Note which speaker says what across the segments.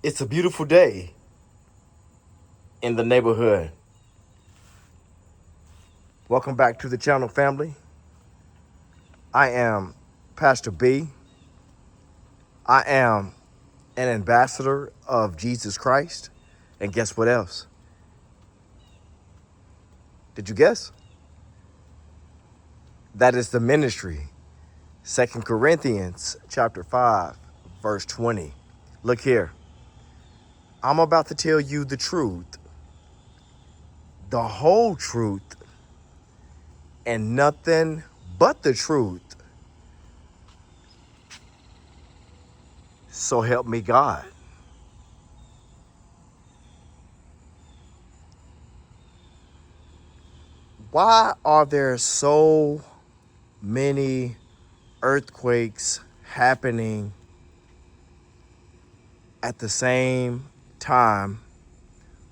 Speaker 1: It's a beautiful day in the neighborhood. Welcome back to the channel, family. I am Pastor B. I am an ambassador of Jesus Christ. And guess what else? Did you guess? That is the ministry. 2 Corinthians chapter 5, verse 20. Look here. I'm about to tell you the truth, the whole truth, and nothing but the truth. So help me God. Why are there so many earthquakes happening at the same time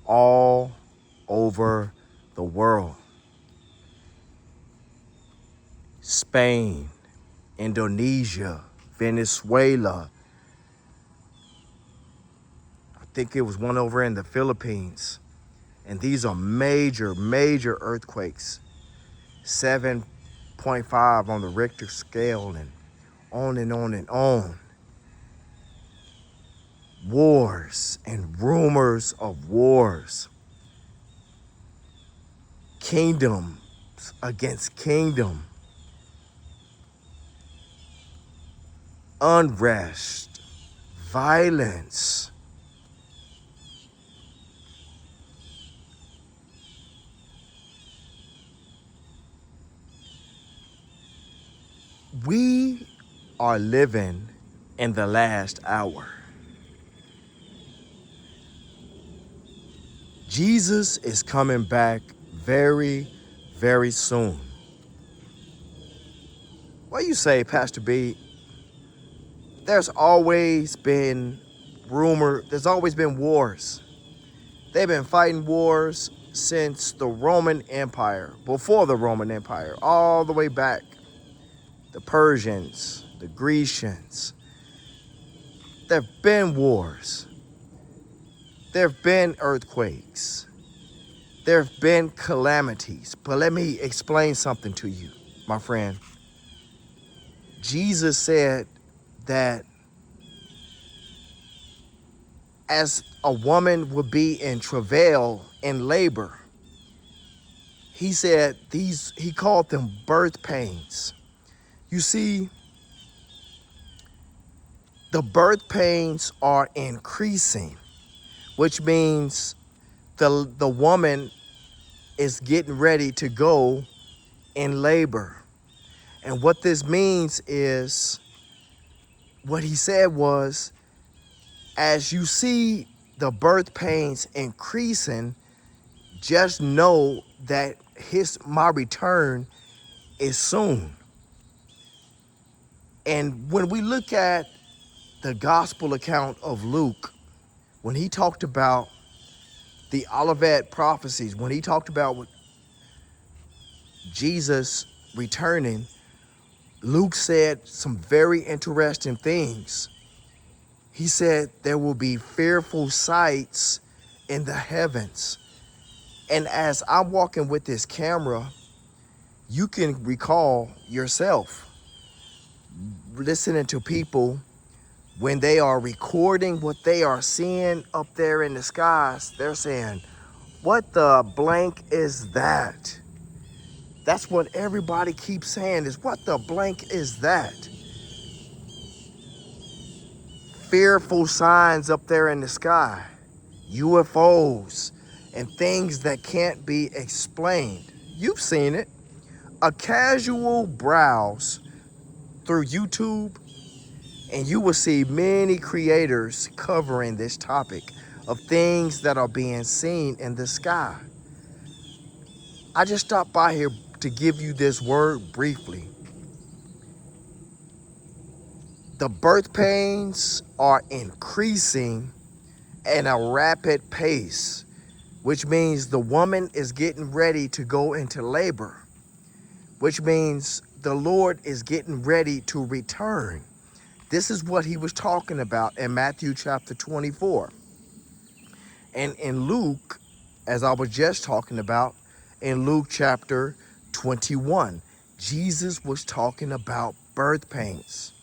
Speaker 1: all over the world? Spain, Indonesia, Venezuela. I think it was one over in the Philippines. And these are major, major earthquakes. 7.5 on the Richter scale, and on and on and on. Wars and rumors of wars. Kingdoms against kingdom. Unrest, violence. We are living in the last hour. Jesus is coming back very, very soon. What you say, Pastor B? There's always been there's always been wars. They've been fighting wars since the Roman Empire, before the Roman Empire, all the way back. The Persians, the Grecians. There have been wars. There have been earthquakes. There have been calamities. But let me explain something to you, my friend. Jesus said that as a woman would be in travail in labor, he said he called them birth pains. You see, the birth pains are increasing, which means the woman is getting ready to go in labor. And what this means is, what he said was, as you see the birth pains increasing, just know that my return is soon. And when we look at the gospel account of Luke, when he talked about the Olivet prophecies, when he talked about Jesus returning, Luke said some very interesting things. He said there will be fearful sights in the heavens. And as I'm walking with this camera, you can recall yourself listening to people when they are recording what they are seeing up there in the skies. They're saying, what the blank is that? That's what everybody keeps saying, is what the blank is that? Fearful signs up there in the sky, UFOs, and things that can't be explained. You've seen it. A casual browse through YouTube, and you will see many creators covering this topic of things that are being seen in the sky. I just stopped by here to give you this word briefly. The birth pains are increasing at a rapid pace, which means the woman is getting ready to go into labor, which means the Lord is getting ready to return. This is what he was talking about in Matthew chapter 24. And in Luke, as I was just talking about, in Luke chapter 21, Jesus was talking about birth pains.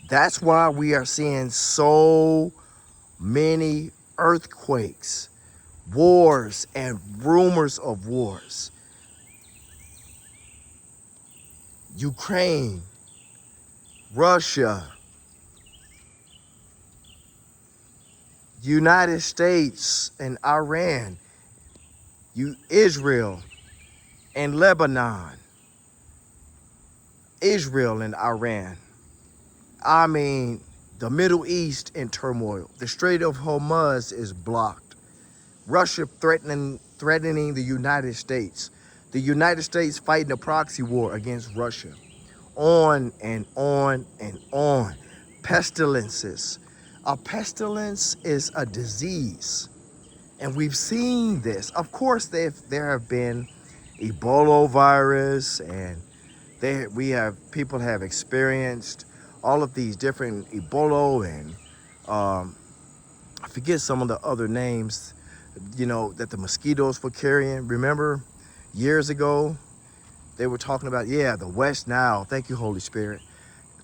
Speaker 1: That's why we are seeing so many earthquakes, wars, and rumors of wars. Ukraine, Russia, United States and Iran, Israel and Lebanon, Israel and Iran. I mean, the Middle East in turmoil. The Strait of Hormuz is blocked. Russia threatening the United States. The United States fighting a proxy war against Russia. On and on and on. Pestilences. A pestilence is a disease. And we've seen this. Of course, there have been Ebola virus, and people have experienced all of these different Ebola, and I forget some of the other names, that the mosquitoes were carrying. Remember, years ago, they were talking about, the West Nile. Thank you, Holy Spirit.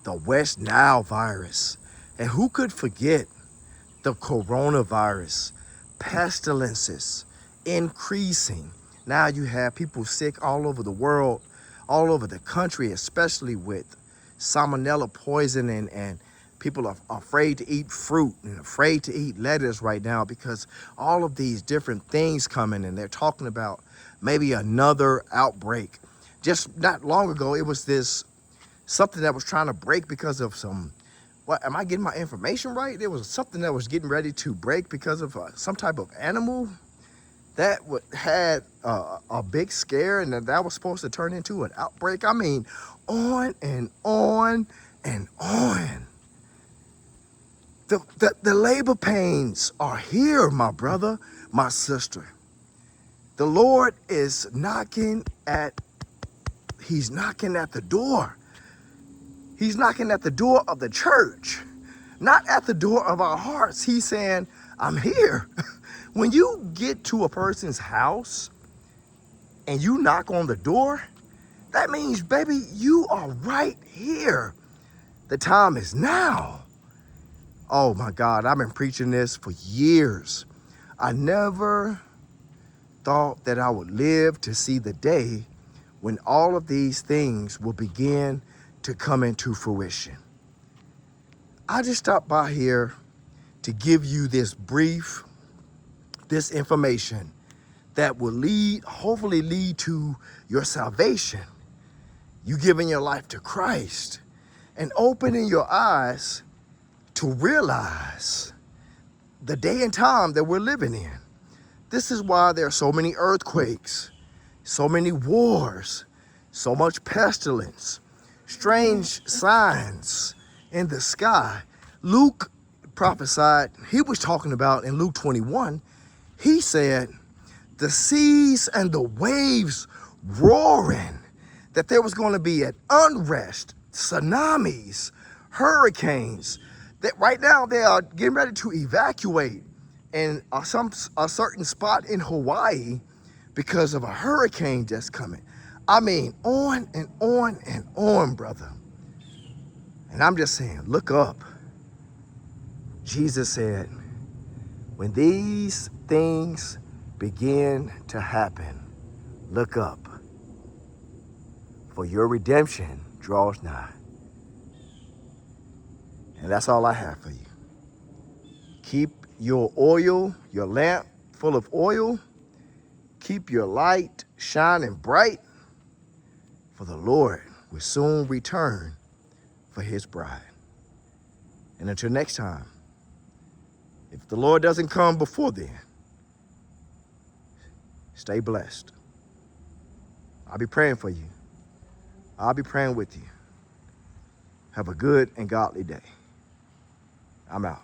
Speaker 1: The West Nile virus. And who could forget the coronavirus? Pestilences increasing. Now you have people sick all over the world, all over the country, especially with salmonella poisoning, and people are afraid to eat fruit and afraid to eat lettuce right now because all of these different things coming, and they're talking about maybe another outbreak. Just not long ago, it was something that was trying to break because of what, am I getting my information right? There was something that was getting ready to break because of some type of animal that had a big scare, and that was supposed to turn into an outbreak. I mean, on and on and on. The labor pains are here, my brother, my sister. The Lord is He's knocking at the door. He's knocking at the door of the church, not at the door of our hearts. He's saying, I'm here. When you get to a person's house and you knock on the door, that means, baby, you are right here. The time is now. Oh my God, I've been preaching this for years. I never thought that I would live to see the day when all of these things will begin to come into fruition. I just stopped by here to give you this information that will hopefully lead to your salvation, you giving your life to Christ, and opening your eyes to realize the day and time that we're living in. This is why there are so many earthquakes, so many wars, so much pestilence, strange signs in the sky. Luke prophesied, he was talking about in Luke 21, he said, the seas and the waves roaring, that there was going to be an unrest, tsunamis, hurricanes, that right now they are getting ready to evacuate in a certain spot in Hawaii because of a hurricane that's coming. I mean, on and on and on, brother. And I'm just saying, look up. Jesus said, when these things begin to happen, look up, for your redemption draws nigh. And that's all I have for you. Keep your lamp full of oil. Keep your light shining bright, for the Lord will soon return for his bride. And until next time, if the Lord doesn't come before then, stay blessed. I'll be praying for you. I'll be praying with you. Have a good and godly day. I'm out.